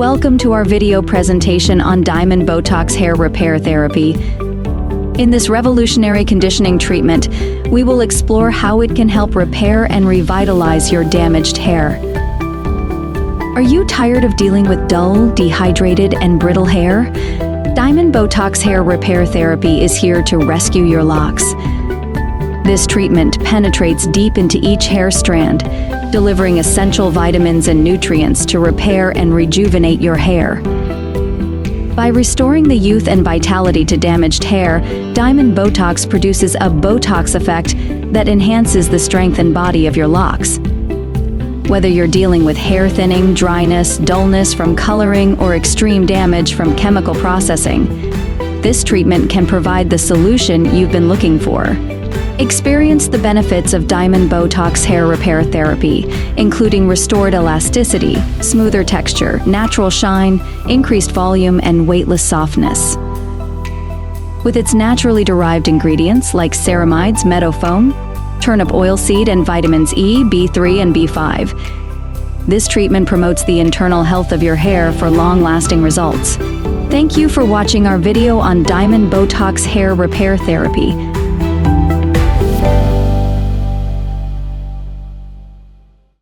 Welcome to our video presentation on Diamond Botox Hair Repair Therapy. In this revolutionary conditioning treatment, we will explore how it can help repair and revitalize your damaged hair. Are you tired of dealing with dull, dehydrated, and brittle hair? Diamond Botox Hair Repair Therapy is here to rescue your locks. This treatment penetrates deep into each hair strand, delivering essential vitamins and nutrients to repair and rejuvenate your hair. By restoring the youth and vitality to damaged hair, Diamond Botox produces a Botox effect that enhances the strength and body of your locks. Whether you're dealing with hair thinning, dryness, dullness from coloring, or extreme damage from chemical processing, this treatment can provide the solution you've been looking for. Experience the benefits of Diamond Botox Hair Repair Therapy, including restored elasticity, smoother texture, natural shine, increased volume, and weightless softness. With its naturally derived ingredients like ceramides, meadow foam, turnip oilseed, and vitamins E, B3, and B5, this treatment promotes the internal health of your hair for long-lasting results. Thank you for watching our video on Diamond Botox Hair Repair Therapy.